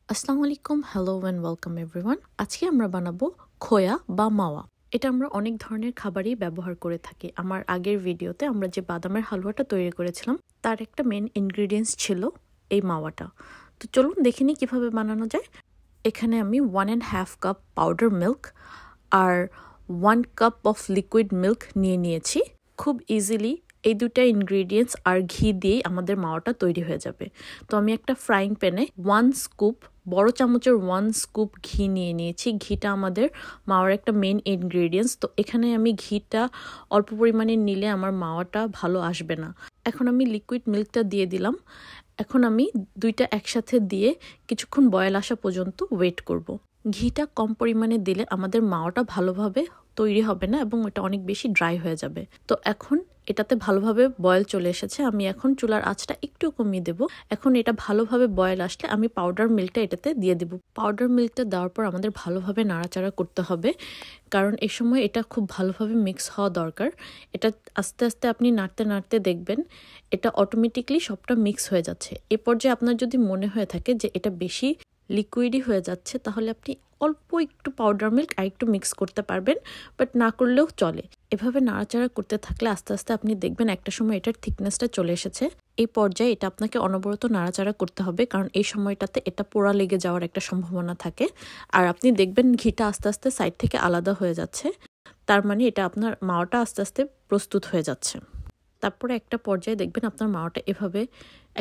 আসসালামু আলাইকুম, hello and welcome everyone. আজকে আমরা বানাবো খোয়া বা মাওয়া। এটা আমরা অনেক ধরনের খাবারই ব্যবহার করে থাকি। আমার আগের ভিডিওতে আমরা যে বাদামের হালুয়াটা তৈরি করেছিলাম তার একটা মেন ইনগ্রিডিয়েন্টস ছিল এই মাওয়াটা। তো চলুন দেখে নিই কীভাবে বানানো যায়। এখানে আমি 1.5 কাপ পাউডার মিল্ক আর 1 কাপ অফ লিকুইড মিল্ক নিয়েছি। খুব ইজিলি এই দুটা ইনগ্রিডিয়েন্টস আর ঘি দিয়েই আমাদের মাওয়াটা তৈরি হয়ে যাবে। তো আমি একটা ফ্রাইং প্যানে 1 স্কুপ, বড় চামচের 1 স্কুপ ঘি নিয়েছি। ঘিটা আমাদের মাওয়ার একটা মেন ইনগ্রিডিয়েন্টস। তো এখানে আমি ঘিটা অল্প পরিমাণে নিলে আমার মাওয়াটা ভালো আসবে না। এখন আমি লিকুইড মিল্কটা দিয়ে দিলাম। এখন আমি দুইটা একসাথে দিয়ে কিছুক্ষণ বয়েল আসা পর্যন্ত ওয়েট করব। ঘিটা কম পরিমাণে দিলে আমাদের মাওয়াটা ভালোভাবে তৈরি হবে না এবং এটা অনেক বেশি ড্রাই হয়ে যাবে। তো এখন এটাতে ভালোভাবে বয়েল চলে এসেছে। আমি এখন চুলার আঁচটা একটু কমিয়ে দেব। এখন এটা ভালোভাবে বয়েল আসলে আমি পাউডার মিল্কটা এটাতে দিয়ে দেব। পাউডার মিল্কটা দেওয়ার পর আমাদের ভালোভাবে নাড়াচাড়া করতে হবে, কারণ এই সময় এটা খুব ভালোভাবে মিক্স হওয়া দরকার। এটা আস্তে আস্তে আপনি নাড়তে নাড়তে দেখবেন এটা অটোমেটিকলি সবটা মিক্স হয়ে যাচ্ছে। এ পর্যায়ে আপনার যদি মনে হয়ে থাকে যে এটা বেশি লিকুইডই হয়ে যাচ্ছে, তাহলে আপনি অল্প একটু পাউডার মিল্ক আর একটু মিক্স করতে পারবেন, বাট না করলেও চলে। এভাবে নাড়াচাড়া করতে থাকলে আস্তে আস্তে আপনি দেখবেন একটা সময় এটার থিকনেসটা চলে এসেছে। এই পর্যায়ে এটা আপনাকে অনবরত নাড়াচাড়া করতে হবে, কারণ এই সময়টাতে এটা পোড়া লেগে যাওয়ার একটা সম্ভাবনা থাকে। আর আপনি দেখবেন ঘিটা আস্তে আস্তে সাইড থেকে আলাদা হয়ে যাচ্ছে, তার মানে এটা আপনার মাওয়াটা আস্তে আস্তে প্রস্তুত হয়ে যাচ্ছে। তারপরে একটা পর্যায়ে দেখবেন আপনার মাওয়াটা এভাবে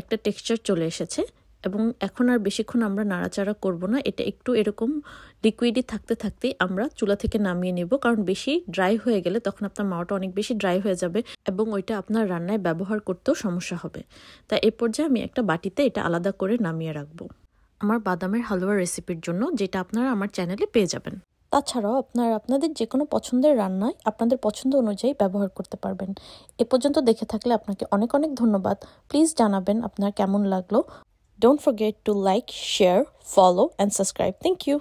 একটা টেক্সচার চলে এসেছে এবং এখন আর বেশিক্ষণ আমরা নাড়াচাড়া করব না। এটা একটু এরকম লিকুইডই থাকতে থাকতেই আমরা চুলা থেকে নামিয়ে নেব, কারণ বেশি ড্রাই হয়ে গেলে তখন আপনার মাওয়াটা অনেক বেশি ড্রাই হয়ে যাবে এবং ওইটা আপনার রান্নায় ব্যবহার করতেও সমস্যা হবে। তাই এই পর্যায়ে আমি একটা বাটিতে এটা আলাদা করে নামিয়ে রাখবো আমার বাদামের হালুয়া রেসিপির জন্য, যেটা আপনারা আমার চ্যানেলে পেয়ে যাবেন। তাছাড়াও আপনাদের যে কোনো পছন্দের রান্নায় আপনাদের পছন্দ অনুযায়ী ব্যবহার করতে পারবেন। এ পর্যন্ত দেখে থাকলে আপনাকে অনেক অনেক ধন্যবাদ। প্লিজ জানাবেন আপনার কেমন লাগলো। Don't forget to like, share, follow and subscribe. Thank you.